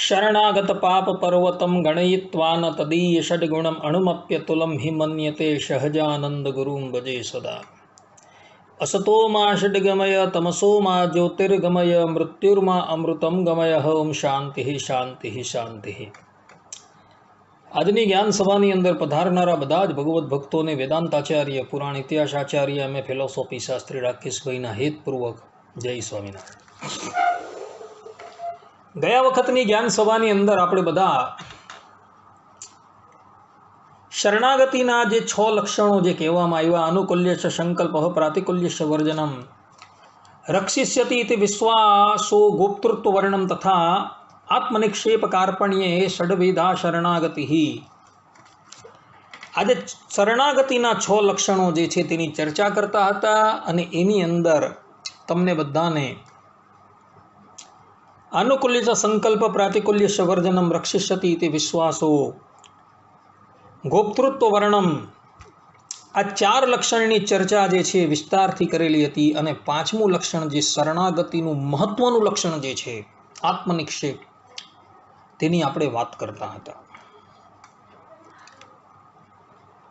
शरणागत पाप पर्वतम गणयित्वा न तदीय षड्गुणम अणुमप्यतुलम हि मन्यते सहजानंद गुरुं भजे सदा। असतो मा षड्गमय तमसो मा ज्योतिर्गमय मृत्युर्मा अमृतम गमय ओम शांति शांति शांति। આજની જ્ઞાન સભાની અંદર પધારનારા બધા જ ભગવત ભક્તોને વેદાંતાચાર્ય પુરાણ ઇતિહાસાચાર્ય અમે ફિલોસોફી શાસ્ત્રી રાકેશભાઈના હેતપૂર્વક જય સ્વામિનારાયણ। ગયા વખતની જ્ઞાન સભાની અંદર આપણે બધા શરણાગતિના જે 6 લક્ષણો જે કહેવામાં આવ્યા, અનુકૂલ્યશ સંકલ્પ પ્રાતિકૂલ્યશ વર્જનમ રક્ષિષ્યતિ ઇતિ વિશ્વાસો ગોપ્તૃત્વ વર્ણમ તથા આત્મનિક્ષેપ કાર્પણ્યે ષડવિધા શરણાગતિ। આજે શરણાગતિના 6 લક્ષણો જે છે તેની ચર્ચા કરતા હતા અને એની અંદર તમને બધાને અનુકૂલ્ય સંકલ્પ પ્રાતિકૂલ્ય વર્જનમ રક્ષિષ્યતિ ઇતિ વિશ્વાસો ગોપ્તૃત્વ વર્ણમ આ 4 લક્ષણની ચર્ચા જે છે વિસ્તારથી કરેલી હતી અને 5મું લક્ષણ જે શરણાગતિનું મહત્વનું લક્ષણ જે છે આત્મનિક્ષેપ તેની આપણે વાત કરતા હતા।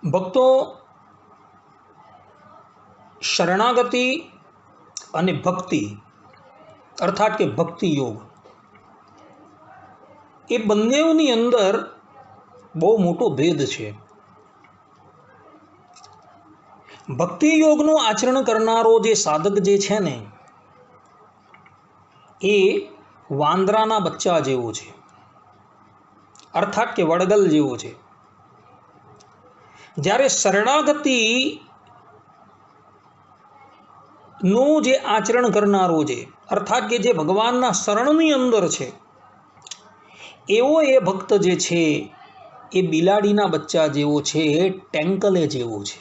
ભક્તો, શરણાગતિ અને ભક્તિ અર્થાત કે ભક્તિ યોગ એ બંનેની અંદર બહુ મોટો ભેદ છે। ભક્તિ યોગનું આચરણ કરનારો જે સાધક જે છે ને એ વાંદરાના બચ્ચા જેવો છે, અર્થાત કે વડગલ જેવો છે। જ્યારે શરણાગતિ નું જે આચરણ કરનારો છે અર્થાત કે જે ભગવાનના શરણની અંદર છે એવો એ ભક્ત જે છે એ બિલાડીના બચ્ચા જેવો છે, ટેન્કલે જેવો છે।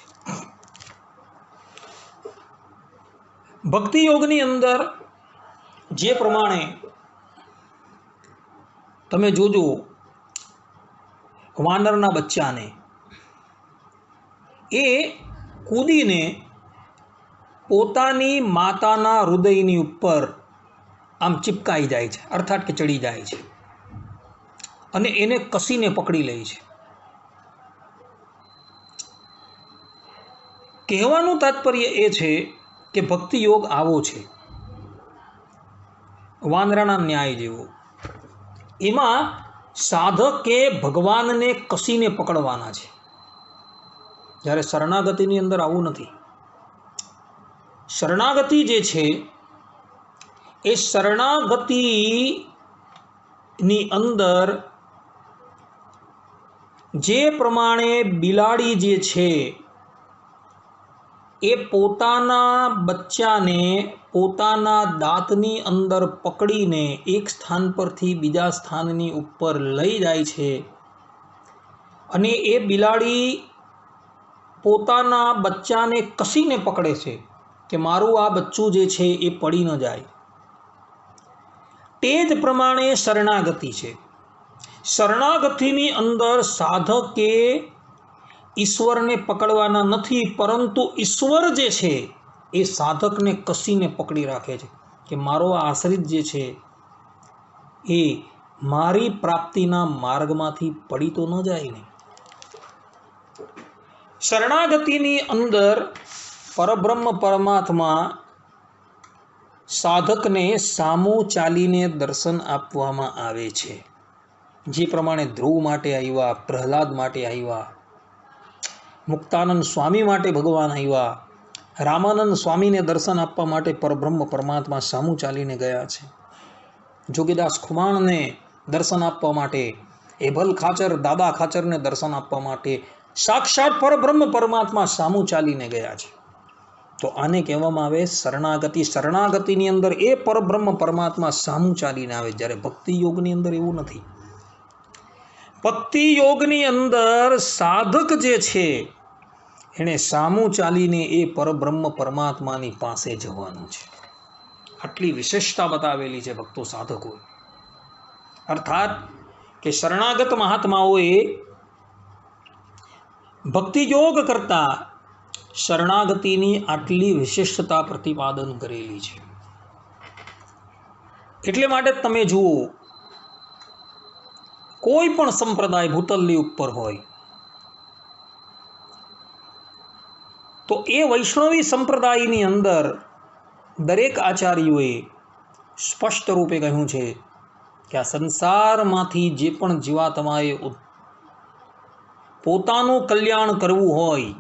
ભક્તિ યોગની અંદર જે પ્રમાણે તમે જોજો વાનરના બચ્ચાને એ કૂદીને પોતાની માતાના હૃદયની ઉપર આમ ચિપકાઈ જાય છે, અર્થાત કે ચડી જાય છે અને એને કસીને પકડી લે છે। કહેવાનું તાત્પર્ય એ છે કે ભક્તિ યોગ આવો છે વાંદરાના ન્યાય જેવો। એમાં સાધકે ભગવાનને કસીને પકડવાના છે, જ્યારે શરણાગતિની અંદર આવું નથી। શરણાગતિ જે છે એ શરણાગતિની અંદર જે પ્રમાણે બિલાડી જે છે એ પોતાના બચ્ચાને પોતાના દાંતની અંદર પકડીને એક સ્થાન પરથી બીજા સ્થાનની ઉપર લઈ જાય છે અને એ બિલાડી પોતાના બચ્ચાને કસીને પકડે છે કે મારું આ બચ્ચું જે છે એ પડી ન જાય, તે જ પ્રમાણે શરણાગતિ છે। શરણાગતિની અંદર સાધકે ઈશ્વરને પકડવાના નથી, પરંતુ ઈશ્વર જે છે એ સાધકને કસીને પકડી રાખે છે કે મારો આ આશ્રિત જે છે એ મારી પ્રાપ્તિના માર્ગમાંથી પડી તો ન જાય ને। શરણાગતિની અંદર પરબ્રહ્મ પરમાત્મા સાધકને સામો ચાલીને દર્શન આપવામાં આવે છે। જે પ્રમાણે ધ્રુવ માટે આવ્યા, પ્રહલાદ માટે આવ્યા, મુક્તાનંદ સ્વામી માટે ભગવાન આવ્યા, રામાનંદ સ્વામીને દર્શન આપવા માટે પરબ્રહ્મ પરમાત્મા સામું ચાલીને ગયા છે, જોગીદાસ ખુમાણને દર્શન આપવા માટે, એભલ ખાચર દાદા ખાચરને દર્શન આપવા માટે સાક્ષાત પરબ્રહ્મ પરમાત્મા સામું ચાલીને ગયા છે। તો આને કહેવામાં આવે શરણાગતિ। શરણાગતિની અંદર એ પરબ્રહ્મ પરમાત્મા સામું ચાલીને આવે, જ્યારે ભક્તિ યોગની અંદર એવું નથી। ભક્તિ યોગની અંદર સાધક જે છે એણે સામું ચાલીને એ પરબ્રહ્મ પરમાત્માની પાસે જવાનું છે। આટલી વિશેષતા બતાવેલી છે ભક્તો સાધકોએ, અર્થાત કે શરણાગત મહાત્માઓએ ભક્તિ યોગ કરતા શરણાગતિની આટલી વિશેષતા પ્રતિપાદન કરેલી છે। એટલે માટે તમે જુઓ કોઈ પણ સંપ્રદાય ભૂતલની ઉપર હોય તો એ વૈષ્ણવી સંપ્રદાયની અંદર દરેક આચાર્યોએ સ્પષ્ટ રૂપે કહ્યું છે કે આ સંસારમાંથી જે પણ જીવાત્માએ પોતાનું કલ્યાણ કરવું હોય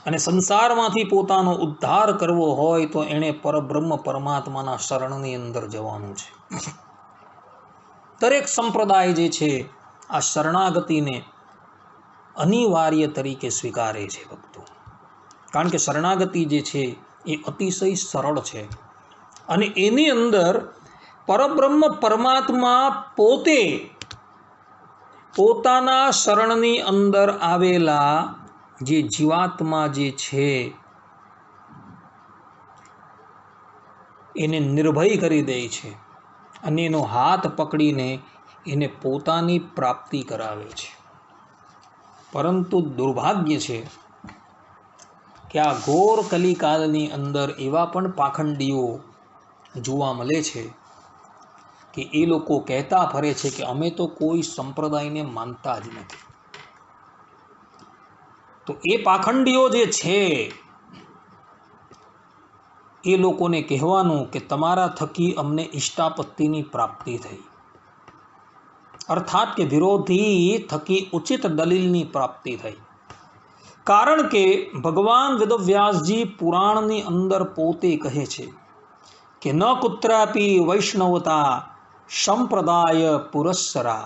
અને સંસારમાંથી પોતાનો ઉદ્ધાર કરવો હોય તો એણે પરબ્રહ્મ પરમાત્માના શરણની અંદર જવાનું છે. દરેક સંપ્રદાય જે છે આ શરણાગતિને અનિવાર્ય તરીકે સ્વીકારે છે ભક્તો, કારણ કે શરણાગતિ જે છે એ અતિશય સરળ છે અને એની અંદર પરબ્રહ્મ પરમાત્મા પોતે પોતાના શરણની અંદર આવેલા જે જીવાત્મા જે છે એને નિર્ભય કરી દે છે અને એનો હાથ પકડીને એને પોતાની પ્રાપ્તિ કરાવે છે. પરંતુ દુર્ભાગ્ય છે કે આ ઘોર કલિકાલની અંદર એવા પણ પાખંડીઓ જોવા મળે છે કે એ લોકો કહેતા ફરે છે કે અમે તો કોઈ સંપ્રદાયને માનતા જ નથી. તો એ પાખંડીઓ જે છે એ લોકોને કહેવાનું કે તમારા થકી અમને ઇષ્ટાપત્તિની પ્રાપ્તિ થઈ, અર્થાત કે વિરોધી થકી ઉચિત દલીલની પ્રાપ્તિ થઈ. કારણ કે ભગવાન વેદવ્યાસજી પુરાણની અંદર પોતે કહે છે કે ન કુત્રાપી વૈષ્ણવતા સંપ્રદાય પુરસ્સરા,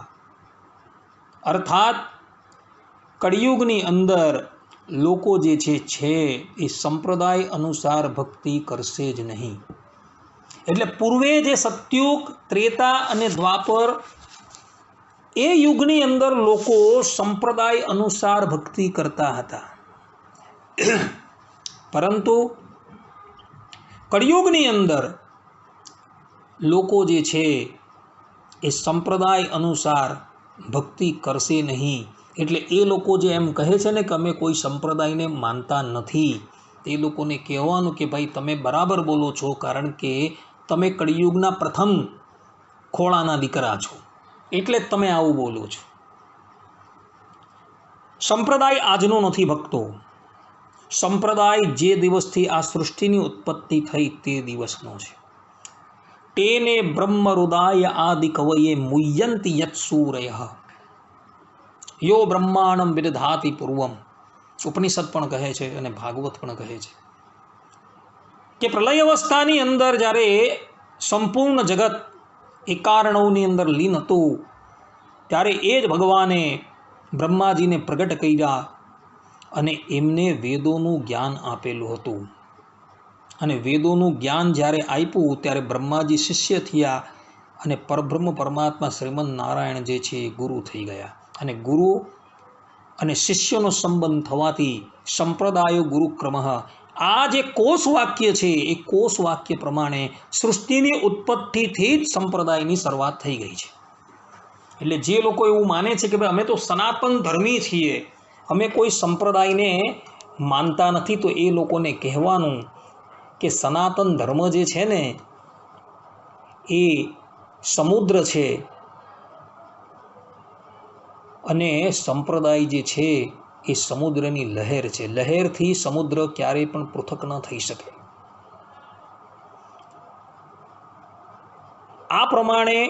અર્થાત કળિયુગની અંદર લોકો જે છે એ સંપ્રદાય અનુસાર ભક્તિ કરશે જ નહીં. એટલે પૂર્વે જે સત્યુગ, ત્રેતા અને દ્વાપર એ યુગની અંદર લોકો સંપ્રદાય અનુસાર ભક્તિ કરતા હતા, પરંતુ કળિયુગની અંદર લોકો જે છે એ સંપ્રદાય અનુસાર ભક્તિ કરશે નહીં. એટલે એ લોકો જે એમ કહે છે ને કે અમે કોઈ સંપ્રદાયને માનતા નથી, તે લોકોને કહેવાનું કે ભાઈ તમે બરાબર બોલો છો, કારણ કે તમે કળિયુગના પ્રથમ ખોળાના દીકરા છો, એટલે જ તમે આવું બોલો છો. સંપ્રદાય આજનો નથી ભક્તો, સંપ્રદાય જે દિવસથી આ સૃષ્ટિની ઉત્પત્તિ થઈ તે દિવસનો છે. તેને બ્રહ્મરુદાય આદિ કવયે મુયંતિ યત સૂરય યો બ્રહ્માણમ વિદધાતિ પૂર્વમ. ઉપનિષદ પણ કહે છે અને ભાગવત પણ કહે છે કે પ્રલય અવસ્થાની અંદર જ્યારે સંપૂર્ણ જગત એકાર્ણવની અંદર લીન હતું ત્યારે એ જ ભગવાને બ્રહ્માજીને પ્રગટ કર્યા અને એમને વેદોનું જ્ઞાન આપેલું હતું. અને વેદોનું જ્ઞાન જ્યારે આપ્યું ત્યારે બ્રહ્માજી શિષ્ય થયા અને પરબ્રહ્મ પરમાત્મા શ્રીમદ નારાયણ જે છે એ ગુરુ થઈ ગયા. અને ગુરુ અને શિષ્યનો સંબંધ થવાથી સંપ્રદાયો ગુરુક્રમ, આ જે કોષ વાક્ય છે એ કોષ વાક્ય પ્રમાણે સૃષ્ટિની ઉત્પત્તિથી જ સંપ્રદાયની શરૂઆત થઈ ગઈ છે. એટલે જે લોકો એવું માને છે કે ભાઈ અમે તો સનાતન ધર્મી છીએ, અમે કોઈ સંપ્રદાયને માનતા નથી, તો એ લોકોને કહેવાનું કે સનાતન ધર્મ જે છે ને એ સમુદ્ર છે અને સંપ્રદાય જે છે એ સમુદ્રની લહેર છે. લહેરથી સમુદ્ર ક્યારેય પણ પૃથક ન થઈ શકે. આ પ્રમાણે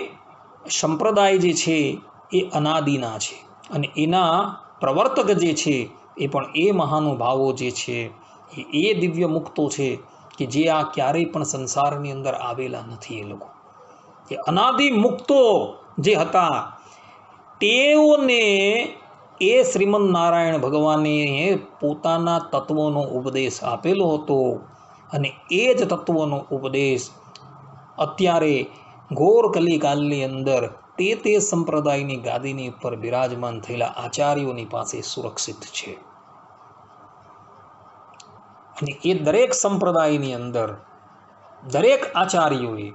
સંપ્રદાય જે છે એ અનાદિના છે અને એના પ્રવર્તક જે છે એ પણ એ મહાનુભાવો જે છે એ દિવ્ય મુક્તો છે કે જે આ ક્યારેય પણ સંસારની અંદર આવેલા નથી. એ લોકો એ અનાદિ મુક્તો જે હતા તેઓને એ શ્રીમદ નારાયણ ભગવાને પોતાના તત્વોનો ઉપદેશ આપેલો હતો અને એ જ તત્વોનો ઉપદેશ અત્યારે ઘોર કલિકાલની અંદર તે સંપ્રદાયની ગાદીની ઉપર બિરાજમાન થયેલા આચાર્યોની પાસે સુરક્ષિત છે. અને એ દરેક સંપ્રદાયની અંદર દરેક આચાર્યોએ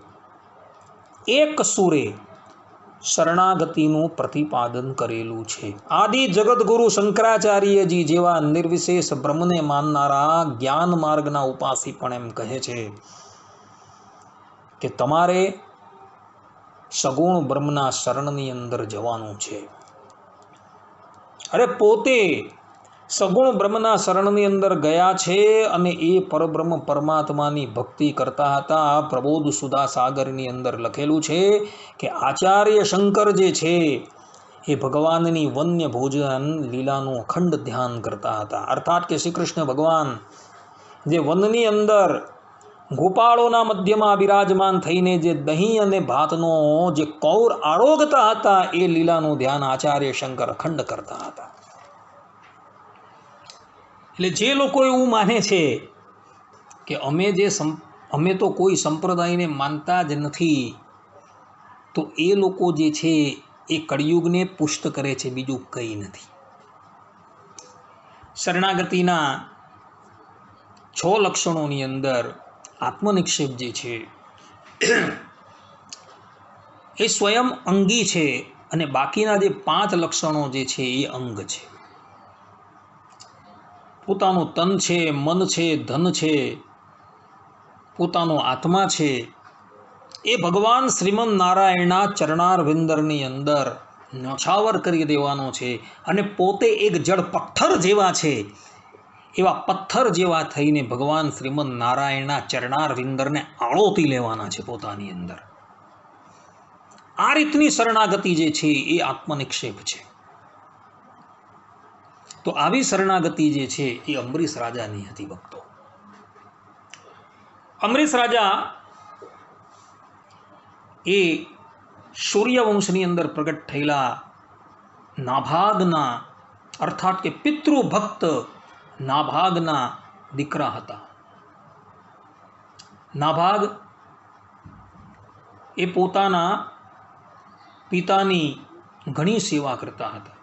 એક સુરે શરણાગતિનું પ્રતિપાદન કરેલું છે. આદિ જગતગુરુ શંકરાચાર્યજી જેવા નિર્વિશેષ બ્રહ્મને માનનારા જ્ઞાન માર્ગના ઉપાસી પણ એમ કહે છે કે તમારે સગુણ બ્રહ્મના શરણની અંદર જવાનું છે. અરે પોતે સગુણ બ્રહ્મના શરણની અંદર ગયા છે અને એ પરબ્રહ્મ પરમાત્માની ભક્તિ કરતા હતા. પ્રબોધ સુધા સાગરની અંદર લખેલું છે કે આચાર્ય શંકર જે છે એ ભગવાનની વન્ય ભોજન લીલાનું અખંડ ધ્યાન કરતા હતા. અર્થાત કે શ્રી કૃષ્ણ ભગવાન જે વનની અંદર ગોપાળોના મધ્યમાં બિરાજમાન થઈને જે દહીં અને ભાતનો જે કૌર આરોગતા હતા એ લીલાનું ધ્યાન આચાર્ય શંકર અખંડ કરતા હતા. એટલે જે લોકો એવું માને છે કે અમે તો કોઈ સંપ્રદાયને માનતા જ નથી, તો એ લોકો જે છે એ કળિયુગને પુષ્ટ કરે છે, બીજું કંઈ નથી. શરણાગતિના 6 લક્ષણોની અંદર આત્મનિક્ષેપ જે છે એ સ્વયં અંગી છે અને બાકીના જે 5 લક્ષણો જે છે એ અંગ છે. પોતાનું તન છે, મન છે, ધન છે, પોતાનો આત્મા છે, એ ભગવાન શ્રીમન નારાયણના ચરણારવિંદરની અંદર ન્યોછાવર કરી દેવાનો છે અને પોતે એક જળ પથ્થર જેવા છે, એવા પથ્થર જેવા થઈને ભગવાન શ્રીમન નારાયણના ચરણારવિંદરને આળોતી લેવાના છે પોતાની અંદર. આ રીતની શરણાગતિ જે છે એ આત્મનિક્ષેપ છે. તો આવી શરણાગતિ જે છે એ અંબરીશ રાજાની હતી ભક્તો. અંબરીશ રાજા એ સૂર્યવંશની અંદર પ્રગટ થયેલા નાભાગના અર્થાત કે પિતૃભક્ત નાભાગના દીકરા હતા. નાભાગ એ પોતાના પિતાની ઘણી સેવા કરતા હતા.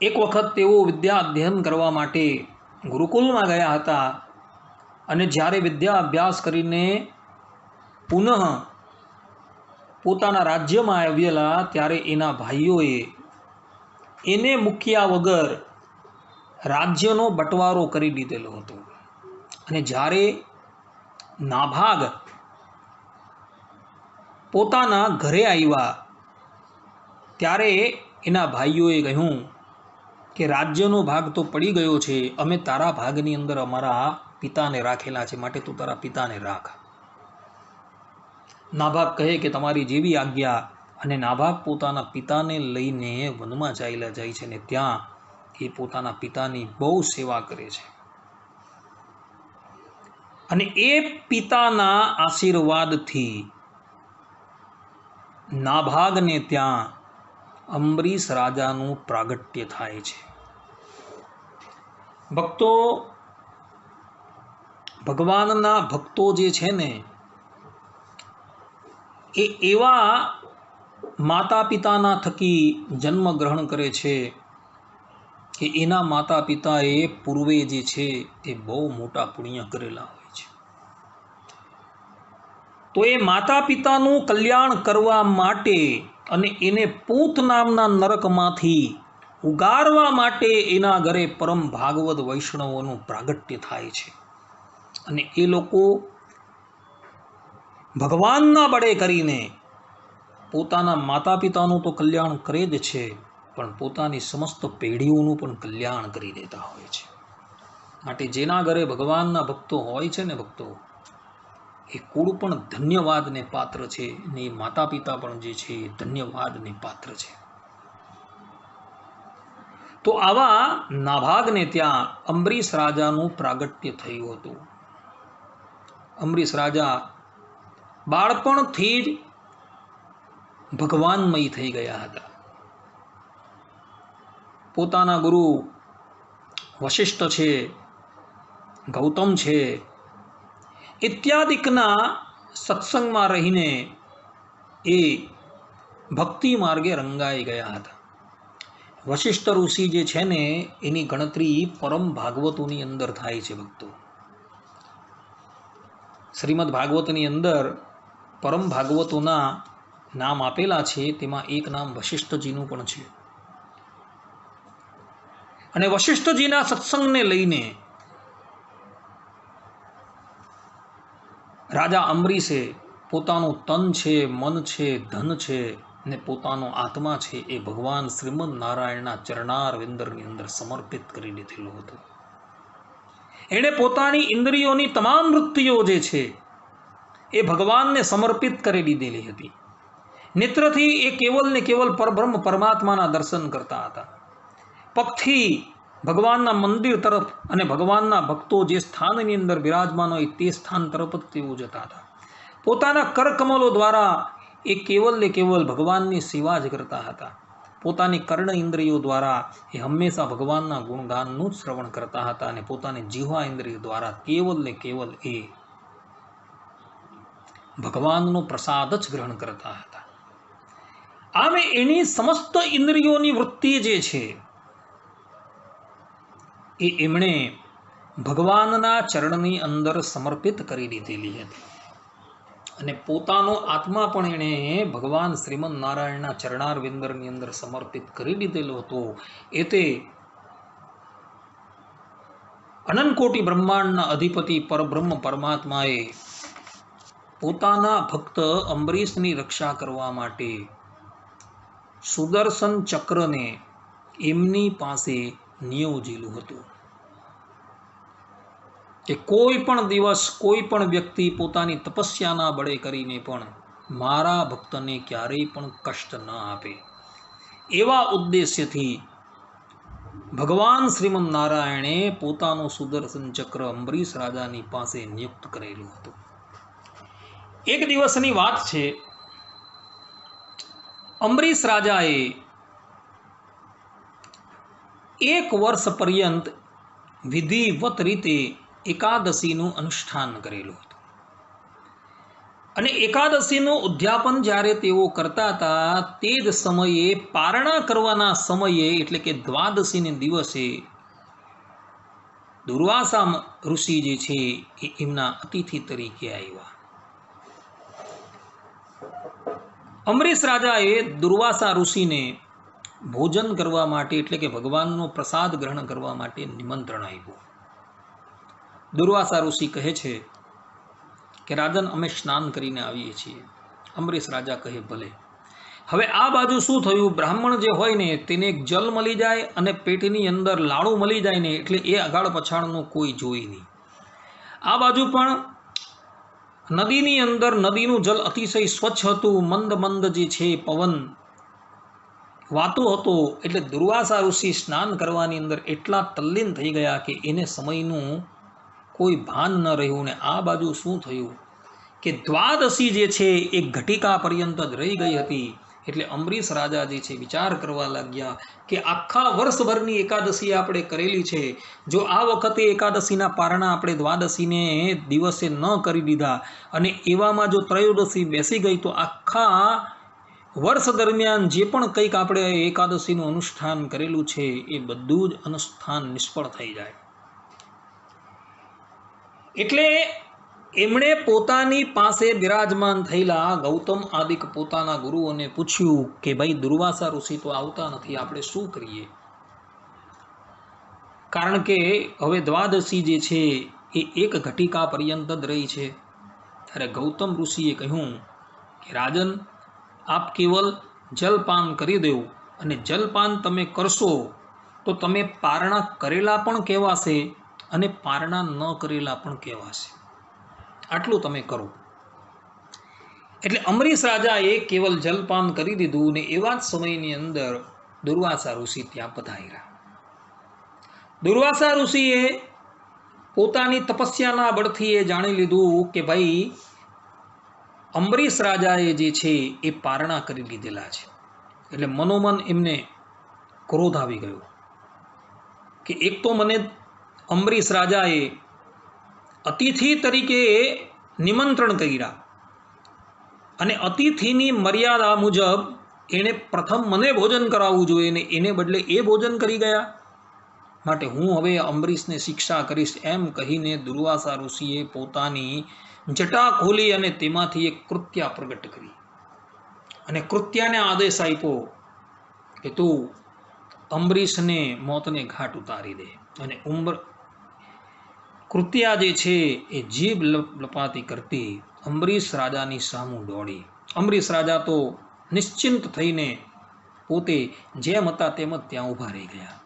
એક વખત તેઓ વિદ્યા અધ્યયન કરવા માટે ગુરુકુલમાં ગયા હતા અને જ્યારે વિદ્યા અભ્યાસ કરીને પુનઃ પોતાના રાજ્યમાં આવેલા ત્યારે એના ભાઈઓએ એને મૂક્યા વગર રાજ્યનો બટવારો કરી દીધેલો હતો. અને જ્યારે નાભાગ પોતાના ઘરે આવ્યા ત્યારે એના ભાઈઓએ કહ્યું કે રાજ્યનો ભાગ તો પડી ગયો છે, અમે તારા ભાગની અંદર અમારા પિતાને રાખેલા છે, માટે તું તારા પિતાને રાખ. નાભાગ કહે કે તમારી જેવી આજ્ઞા. અને નાભાગ પોતાના પિતાને લઈને વનમાં ચાલ્યા જાય છે ને ત્યાં એ પોતાના પિતાની બહુ સેવા કરે છે. અને એ પિતાના આશીર્વાદથી નાભાગને ત્યાં અંબરીશ રાજાનું પ્રાગટ્ય થાય છે. ભક્તો, ભગવાનના ભક્તો જે છે ને એ એવા માતા પિતાના થકી જન્મ ગ્રહણ કરે છે કે એના માતા પિતાએ પૂર્વે જે છે એ બહુ મોટા પુણ્ય કરેલા હોય છે. તો એ માતા પિતાનું કલ્યાણ કરવા માટે અને એને પૂત નામના નરકમાંથી ઉગારવા માટે એના ઘરે પરમ ભાગવત વૈષ્ણવોનું પ્રાગટ્ય થાય છે. અને એ લોકો ભગવાનના બળે કરીને પોતાના માતા પિતાનું તો કલ્યાણ કરે જ છે, પણ પોતાની સમસ્ત પેઢીઓનું પણ કલ્યાણ કરી દેતા હોય છે. માટે જેના ઘરે ભગવાનના ભક્તો હોય છે ને ભક્તો, એ કુળ પણ ધન્યવાદને પાત્ર છે ને એ માતા પિતા પણ જે છે એ ધન્યવાદને પાત્ર છે. તો આવા નાભાગને ત્યાં અંબરીશ રાજાનું પ્રાગટ્ય થયું હતું. અંબરીશ રાજા બાળપણથી જ ભગવાનમય થઈ ગયા હતા. પોતાના ગુરુ વશિષ્ઠ છે, ગૌતમ છે, ઇત્યાદિકના સત્સંગમાં રહીને એ ભક્તિ માર્ગે રંગાઈ ગયા હતા. વશિષ્ઠ ઋષિ જે છે ને એની ગણતરી પરમ ભાગવતોની અંદર થાય છે ભક્તો. શ્રીમદ ભાગવતની અંદર પરમ ભાગવતોના નામ આપેલા છે, તેમાં એક નામ વશિષ્ઠજીનું પણ છે. અને વશિષ્ઠજીના સત્સંગને લઈને રાજા અંબરીશે પોતાનું તન છે, મન છે, ધન છે ને પોતાનો આત્મા છે એ ભગવાન શ્રીમદ નારાયણના ચરણાર વિંદરની અંદર સમર્પિત કરી દીધેલું હતું. એણે પોતાની ઇન્દ્રિયોની તમામ વૃત્તિઓ જે છે એ ભગવાનને સમર્પિત કરી દીધેલી હતી. નેત્રથી એ કેવલ ને કેવલ પરબ્રહ્મ પરમાત્માના દર્શન કરતા હતા. પગથી ભગવાનના મંદિર તરફ અને ભગવાનના ભક્તો જે સ્થાનની અંદર બિરાજમાન હોય તે સ્થાન તરફ જ તેઓ જતા હતા. પોતાના કરકમલો દ્વારા એ કેવલ ને કેવલ ભગવાનની સેવા જ કરતા હતા. પોતાની કર્ણ ઇન્દ્રિયો દ્વારા એ હંમેશા ભગવાનના ગુણગાનનું જ શ્રવણ કરતા હતા અને પોતાની જીહ્વા ઇન્દ્રિય દ્વારા કેવલ ને કેવલ એ ભગવાનનો પ્રસાદ જ ગ્રહણ કરતા હતા. આમે એની સમસ્ત ઇન્દ્રિયોની વૃત્તિ જે છે એ એમણે ભગવાનના ચરણની અંદર સમર્પિત કરી દીધેલી હતી અને પોતાનો આત્મા પણ એણે ભગવાન શ્રીમદ નારાયણના ચરણાર વિંદરની અંદર સમર્પિત કરી દીધેલો હતો. એ તે અનંતકોટી બ્રહ્માંડના અધિપતિ પરબ્રહ્મ પરમાત્માએ પોતાના ભક્ત અંબરીશની રક્ષા કરવા માટે સુદર્શન ચક્રને એમની પાસે નિયોજેલું હતું કે કોઈ પણ દિવસ કોઈ પણ વ્યક્તિ પોતાની તપસ્યાના બળે કરીને પણ મારા ભક્તને ક્યારેય પણ કષ્ટ ન આપે, એવા ઉદ્દેશ્યથી ભગવાન શ્રીમદ નારાયણે પોતાનું સુદર્શન ચક્ર અંબરીશ રાજાની પાસે નિયુક્ત કરેલું હતું. એક દિવસની વાત છે, અંબરીશ રાજાએ 1 વર્ષ પર્યંત વિધિવત રીતે એકાદશીનું અનુષ્ઠાન કરેલું હતું અને એકાદશીનું ઉદ્યાપન જ્યારે તેઓ કરતા હતા તે જ સમયે પારણા કરવાના સમયે એટલે કે દ્વાદશીને દિવસે દુર્વાસા ઋષિ જે છે એ એમના અતિથિ તરીકે આવ્યા. અંબરીશ રાજાએ દુર્વાસા ઋષિને ભોજન કરવા માટે એટલે કે ભગવાનનો પ્રસાદ ગ્રહણ કરવા માટે નિમંત્રણ આપ્યું. દુર્વાસા ઋષિ કહે છે કે રાજન, અમે સ્નાન કરીને આવીએ છીએ. અંબરીશ રાજા કહે ભલે. હવે આ બાજુ શું થયું, બ્રાહ્મણ જે હોય ને તેને જલ મળી જાય અને પેટની અંદર લાડુ મળી જાય ને એટલે એ અગાળ પછાડનું કોઈ જોઈ નહીં. આ બાજુ પણ નદીની અંદર નદીનું જલ અતિશય સ્વચ્છ હતું, મંદ મંદ જે છે પવન વાતો હતો. એટલે દુર્વાસા ઋષિ સ્નાન કરવાની અંદર એટલા તલ્લીન થઈ ગયા કે એને સમયનું કોઈ ભાન ન રહ્યું. ને આ બાજુ શું થયું કે દ્વાદશી જે છે એ ઘટિકા પર્યંત જ રહી ગઈ હતી. એટલે અંબરીશ રાજા જે છે વિચાર કરવા લાગ્યા કે આખા વર્ષભરની એકાદશી આપણે કરેલી છે, જો આ વખતે એકાદશીના પારણા આપણે દ્વાદશીને દિવસે ન કરી દીધા અને એવામાં જો ત્રયોદશી બેસી ગઈ તો આખા વર્ષ દરમિયાન જે પણ કંઈક આપણે એકાદશીનું અનુષ્ઠાન કરેલું છે એ બધું જ અનુષ્ઠાન નિષ્ફળ થઈ જાય. એટલે એમણે પોતાની પાસે બિરાજમાન થયેલા ગૌતમ આદિક પોતાના ગુરુઓને પૂછ્યું કે ભાઈ દુર્વાસા ઋષિ તો આવતા નથી, આપણે શું કરીએ? કારણ કે હવે દ્વાદશી જે છે એ 1 ઘટિકા પર્યંત જ રહી છે. ત્યારે ગૌતમ ઋષિએ કહ્યું કે રાજન, આપ કેવલ જલપાન કરી દેવું અને જલપાન તમે કરશો તો તમે પારણા કરેલા પણ કહેવાશે અને પારણા ન કરેલા પણ કહેવાશે. આટલું તમે કરો. એટલે અંબરીશ રાજાએ કેવલ જલપાન કરી દીધું ને એવા જ સમયની અંદર દુર્વાસા ઋષિ ત્યાં પધાર્યા. દુર્વાસા ઋષિએ પોતાની તપસ્યાના બળથી એ જાણી લીધું કે ભાઈ અંબરીશ રાજાએ જે છે એ પારણા કરી લીધેલા છે. એટલે મનોમન એમને ક્રોધ આવી ગયો કે એક તો મને અંબરીશ રાજાએ અતિથિ તરીકે નિમંત્રણ કર્યા અને અતિથિની મર્યાદા મુજબ એણે પ્રથમ મને ભોજન કરાવવું જોઈએ ને એને બદલે એ ભોજન કરી ગયા, માટે હું હવે અંબરીશને શિક્ષા કરીશ એમ કહીને દુર્વાસા ઋષિએ પોતાની જટા ખોલી અને તેમાંથી એક કૃત્યા પ્રગટ કરી અને કૃત્યાને આદેશ આપ્યો કે તું અંબરીશને મોતને ઘાટ ઉતારી દે. અને કૃત્યા જે છે એ જીભ લપાતી કરતી અંબરીશ રાજાની સામું દોડી. અંબરીશ રાજા તો નિશ્ચિંત થઈને પોતે જેમ હતા તેમ જ ત્યાં ઊભા રહી ગયા.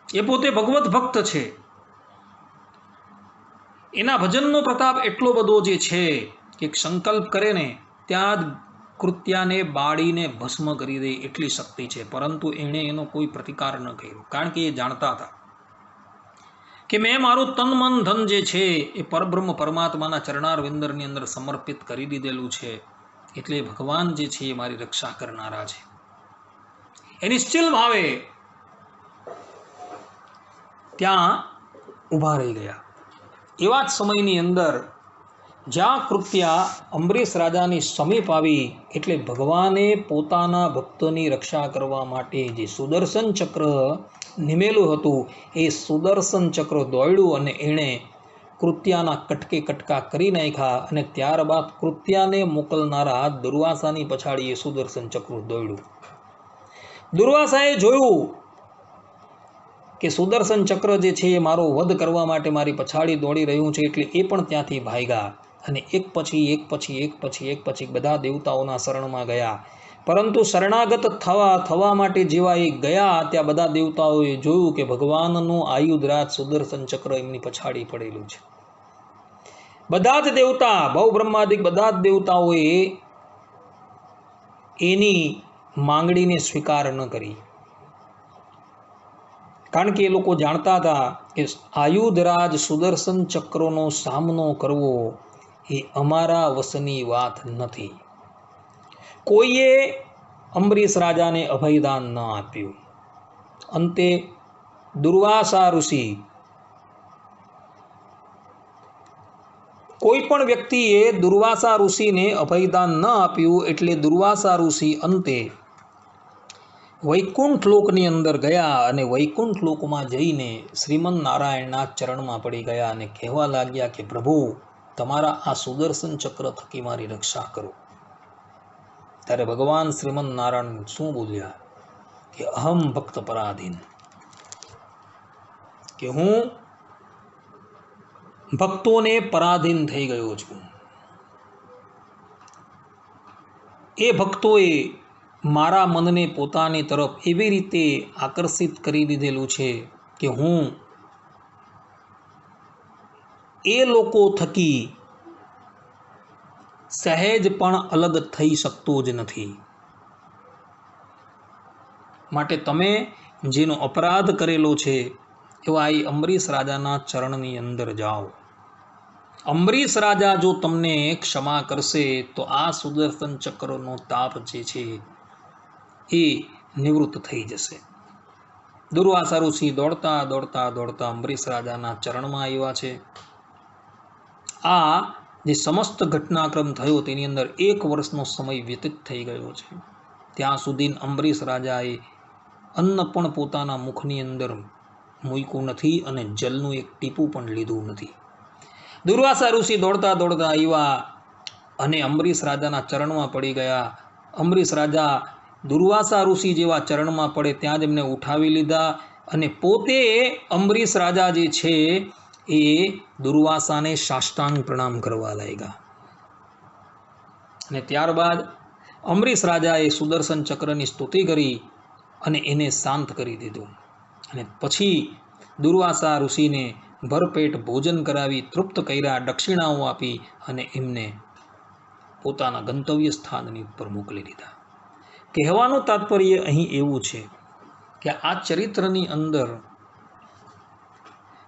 એ પોતે ભગવત ભક્ત છે. એના ભજનનો પ્રતાપ એટલો બધો જે છે કે સંકલ્પ કરે ને ત્યાં જ કૃત્યાને બાળીને ભસ્મ કરી દે એટલી શક્તિ છે. પરંતુ એણે એનો કોઈ પ્રતિકાર ન કર્યો, કારણ કે એ જાણતા હતા કે મેં મારું તન મન ધન જે છે એ પરબ્રહ્મ પરમાત્માના ચરણાર વિંદરની અંદર સમર્પિત કરી દીધેલું છે. એટલે ભગવાન જે છે એ મારી રક્ષા કરનારા છે. એ નિશ્ચલ ભાવે ત્યાં ઊભા રહી ગયા. એવા જ સમયની અંદર જ્યાં કૃત્યા અંબરીશ રાજાની સમીપ આવી એટલે ભગવાને પોતાના ભક્તોની રક્ષા કરવા માટે જે સુદર્શન ચક્ર નિમેલું હતું એ સુદર્શન ચક્ર દોડ્યું અને એણે કૃત્યાના કટકે કટકા કરી નાખ્યા. અને ત્યારબાદ કૃત્યાને મોકલનારા દુર્વાસાની પછાડી એ સુદર્શન ચક્ર દોડ્યું. દુર્વાસાએ જોયું કે સુદર્શન ચક્ર જે છે એ મારો વધ કરવા માટે મારી પછાડી દોડી રહ્યું છે. એટલે એ પણ ત્યાંથી ભાગ્યા અને એક પછી બધા દેવતાઓના શરણમાં ગયા. પરંતુ શરણાગત થવા માટે જેવા એ ગયા ત્યાં બધા દેવતાઓએ જોયું કે ભગવાનનું આયુધરાજ સુદર્શન ચક્ર એમની પછાડી પડેલું છે. બધા જ દેવતા ભવ બ્રહ્માદિક બધા જ દેવતાઓએ એની માંગણીને સ્વીકાર ન કરી, કારણ કે એ લોકો જાણતા હતા કે આયુધરાજ સુદર્શન ચક્રનો સામનો કરવો એ અમારા વશની વાત નથી. કોઈએ અંબરીશ રાજાને અભયદાન ન આપ્યું. અંતે દુર્વાસા ઋષિ, કોઈ પણ વ્યક્તિએ દુર્વાસા ઋષિને અભયદાન ન આપ્યું એટલે દુર્વાસા ઋષિ અંતે વૈકુંઠ લોકની અંદર ગયા અને વૈકુંઠ લોકમાં જઈને શ્રીમન નારાયણના ચરણમાં પડી ગયા અને કહેવા લાગ્યા કે પ્રભુ, તમારા આ સુદર્શન ચક્ર થકી મારી રક્ષા કરો. ત્યારે ભગવાન શ્રીમન નારાયણ શું બોલ્યા કે અહમ ભક્ત પરાધીન, કે હું ભક્તોને પરાધીન થઈ ગયો છું. એ ભક્તોએ મારા મનને પોતાની તરફ એવી રીતે આકર્ષિત કરી દીધેલું છે કે હું એ લોકો થકી સહેજ પણ અલગ થઈ શકતો જ નથી. માટે તમે જેનો અપરાધ કરેલો છે એવા એ અંબરીશ રાજાના ચરણની અંદર જાઓ. અંબરીશ રાજા જો તમને ક્ષમા કરશે તો આ સુદર્શન ચક્રનો તાપ જે છે એ નિવૃત્ત થઈ જશે. દુર્વાસા ઋષિ દોડતા અંબરીશ રાજાના ચરણમાં આવ્યા છે. આ જે સમસ્ત ઘટનાક્રમ થયો તેની અંદર 1 વર્ષનો સમય વ્યતીત થઈ ગયો છે. ત્યાં સુધી અંબરીશ રાજાએ અન્ન પણ પોતાના મુખની અંદર મૂક્યું નથી અને જલનું એક ટીપું પણ લીધું નથી. દુર્વાસા ઋષિ દોડતા આવ્યા અને અંબરીશ રાજાના ચરણમાં પડી ગયા. અંબરીશ રાજા દુર્વાસા ઋષિ જેવા ચરણમાં પડે ત્યાં જ એમને ઉઠાવી લીધા અને પોતે અંબરીશ રાજા જે છે એ દુર્વાસાને સાષ્ટાંગ પ્રણામ કરવા લાગ્યા. અને ત્યારબાદ અંબરીશ રાજાએ સુદર્શન ચક્રની સ્તુતિ કરી અને એને શાંત કરી દીધું. અને પછી દુર્વાસા ઋષિને ભરપેટ ભોજન કરાવી તૃપ્ત કર્યા, દક્ષિણાઓ આપી અને એમને પોતાના ગંતવ્ય સ્થાનની ઉપર મોકલી દીધા. કહેવાનું તાત્પર્ય અહીં એવું છે કે આ ચરિત્રની અંદર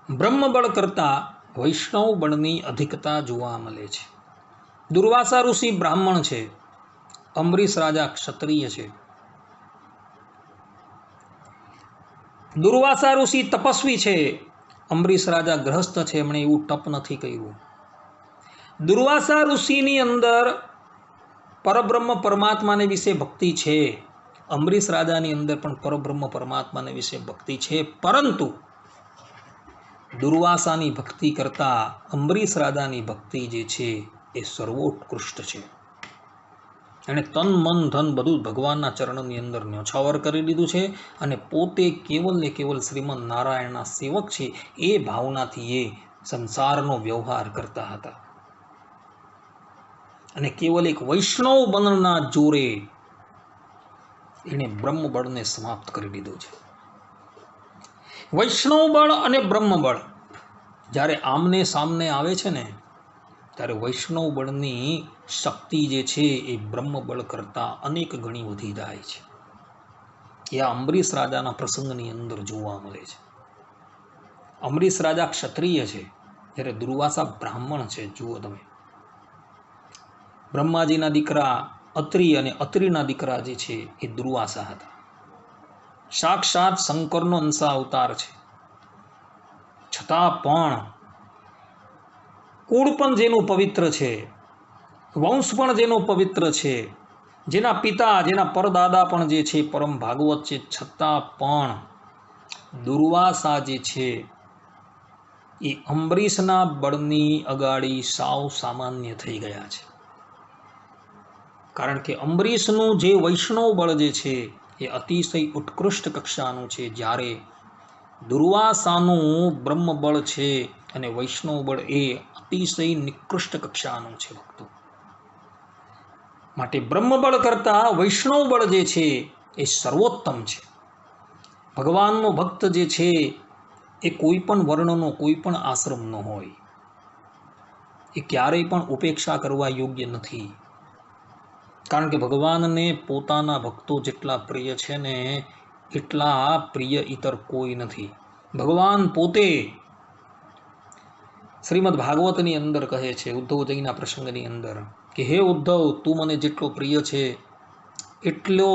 બ્રહ્મબળ કરતાં વૈષ્ણવ બળની અધિકતા જોવા મળે છે. દુર્વાસા ઋષિ બ્રાહ્મણ છે, અંબરીશ રાજા ક્ષત્રિય છે. દુર્વાસા ઋષિ તપસ્વી છે, અંબરીશ રાજા ગ્રહસ્થ છે, એમણે એવું તપ નથી કર્યું. દુર્વાસા ઋષિની અંદર પરબ્રહ્મ પરમાત્માને વિશે ભક્તિ છે, અંબરીશ રાજાની અંદર પણ પરબ્રહ્મ પરમાત્માને વિશે ભક્તિ છે. પરંતુ દુર્વાસાની ભક્તિ કરતાં અંબરીશ રાજાની ભક્તિ જે છે એ સર્વોત્કૃષ્ટ છે. એણે તન મન ધન બધું ભગવાનના ચરણની અંદર ન્યોછાવર કરી દીધું છે અને પોતે કેવલ ને કેવલ શ્રીમદ નારાયણના સેવક છે એ ભાવનાથી એ સંસારનો વ્યવહાર કરતા હતા અને કેવલ એક વૈષ્ણવ બળના જોરે એણે બ્રહ્મબળને સમાપ્ત કરી દીધું છે. વૈષ્ણવ બળ અને બ્રહ્મબળ જ્યારે આમને સામને આવે છે ને ત્યારે વૈષ્ણવ બળની શક્તિ જે છે એ બ્રહ્મબળ કરતાં અનેક ગણી વધી જાય છે. એ આ અંબરીશ રાજાના પ્રસંગની અંદર જોવા મળે છે. અંબરીશ રાજા ક્ષત્રિય છે જ્યારે દુર્વાસા બ્રાહ્મણ છે. જુઓ તમે, બ્રહ્માજીના દીકરા અત્રિ અને અત્રિના દીકરા જે છે એ દુર્વાસા હતા. સાક્ષાત શંકરનો અંશા અવતાર છે. છતાં પણ કુળ પણ જેનું પવિત્ર છે, વંશ પણ જેનો પવિત્ર છે, જેના પિતા જેના પરદાદા પણ જે છે પરમ ભાગવત છે, છતાં પણ દુર્વાસા જે છે એ અંબરીશના બળની અગાડી સાવ સામાન્ય થઈ ગયા છે. કારણ કે અંબરીશનું જે વૈષ્ણવ બળ જે છે એ અતિશય ઉત્કૃષ્ટ કક્ષાનું છે, જ્યારે દુર્વાસાનું બ્રહ્મબળ છે અને વૈષ્ણવ બળ એ અતિશય નિકૃષ્ટ કક્ષાનું છે. ભક્તો, માટે બ્રહ્મબળ કરતાં વૈષ્ણવ બળ જે છે એ સર્વોત્તમ છે. ભગવાનનો ભક્ત જે છે એ કોઈ પણ વર્ણનો કોઈ પણ આશ્રમનો હોય, એ ક્યારેય પણ ઉપેક્ષા કરવા યોગ્ય નથી. કારણ કે ભગવાનને પોતાના ભક્તો જેટલા પ્રિય છે ને એટલા પ્રિય ઇતર કોઈ નથી. ભગવાન પોતે શ્રીમદ ભાગવતની અંદર કહે છે, ઉદ્ધવજીના પ્રસંગની અંદર, કે હે ઉદ્ધવ, તું મને જેટલો પ્રિય છે એટલો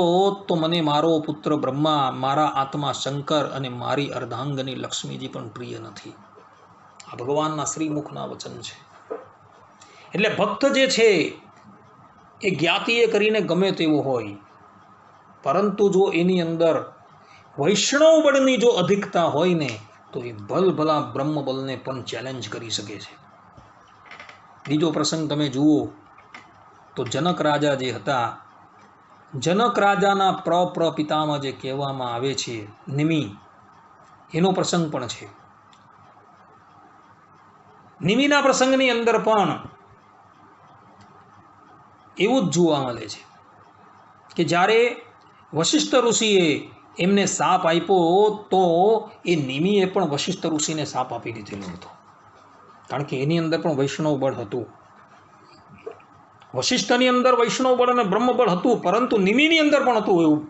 તો મને મારો પુત્ર બ્રહ્મા, મારા આત્મા શંકર અને મારી અર્ધાંગની લક્ષ્મીજી પણ પ્રિય નથી. આ ભગવાનના શ્રીમુખના વચન છે. એટલે ભક્ત જે છે એ જ્ઞાતિએ કરીને ગમે તેવો હોય, પરંતુ જો એની અંદર વૈષ્ણવ બળની જો અધિકતા હોય ને તો એ ભલભલા બ્રહ્મબળને પણ ચેલેન્જ કરી શકે છે. બીજો પ્રસંગ તમે જુઓ તો જનક રાજા જે હતા, જનક રાજાના પિતામાં જે કહેવામાં આવે છે નિમિ, એનો પ્રસંગ પણ છે. નિમિના પ્રસંગની અંદર પણ એવું જ જોવા મળે છે કે જ્યારે વશિષ્ઠ ઋષિએ એમને શાપ આપ્યો તો એ નિમિએ પણ વશિષ્ઠ ઋષિને શાપ આપી દીધેલો હતો. કારણ કે એની અંદર પણ વૈષ્ણવ બળ હતું. વશિષ્ઠની અંદર વૈષ્ણવ બળ અને બ્રહ્મબળ હતું, પરંતુ નિમિની અંદર પણ હતું એવું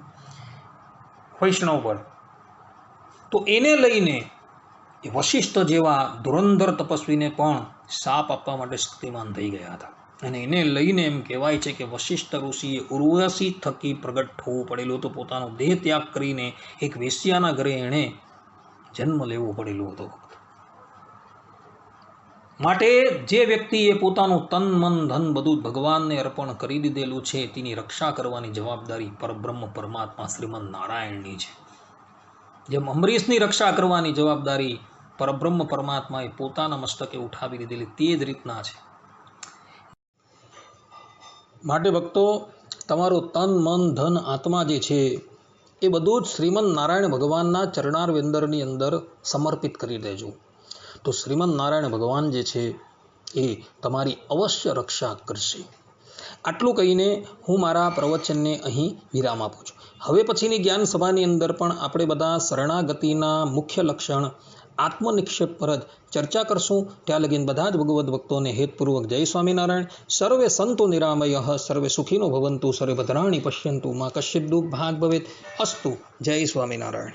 વૈષ્ણવ બળ. તો એને લઈને એ વશિષ્ઠ જેવા ધુરંધર તપસ્વીને પણ શાપ આપવા માટે શક્તિમાન થઈ ગયા હતા. અને એને લઈને એમ કહેવાય છે કે વશિષ્ઠ ઋષિએ ઉર્વશી થકી પ્રગટ થવું પડેલું હતું. પોતાનો દેહ ત્યાગ કરીને એક વેશ્યાના ઘરે એણે જન્મ લેવો પડેલો હતો. માટે જે વ્યક્તિએ પોતાનું તન મન ધન બધું ભગવાનને અર્પણ કરી દીધેલું છે, તેની રક્ષા કરવાની જવાબદારી પરબ્રહ્મ પરમાત્મા શ્રીમદ નારાયણની છે. જેમ અમરીશની રક્ષા કરવાની જવાબદારી પરબ્રહ્મ પરમાત્માએ પોતાના મસ્તકે ઉઠાવી લીધેલી, તે જ રીતના છે. માટે ભક્તો, તમારું તન મન ધન આત્મા જે છે એ બધું જ શ્રીમદ નારાયણ ભગવાનના ચરણારવિંદરની અંદર સમર્પિત કરી દેજો. તો શ્રીમદ નારાયણ ભગવાન જે છે એ તમારી અવશ્ય રક્ષા કરશે. આટલું કહીને હું મારા પ્રવચનને અહીં વિરામ આપું છું. હવે પછીની જ્ઞાન સભાની અંદર પણ આપણે બધા શરણાગતિના મુખ્ય લક્ષણ આત્મનિક્ષેપ પર જ ચર્ચા કરશું. ત્યાં લગીન બધા જ ભગવદ્ ભક્તોને હેતપૂર્વક જય સ્વામિનારાયણ. સર્વે સંતો નિરામયઃ, સર્વે સુખીનો ભવંતુ, સર્વે ભદ્રાણી પશ્યંતુ, મા કશ્ચિદ દુઃખ ભાગ ભવેત. અસ્તુ. જય સ્વામિનારાયણ.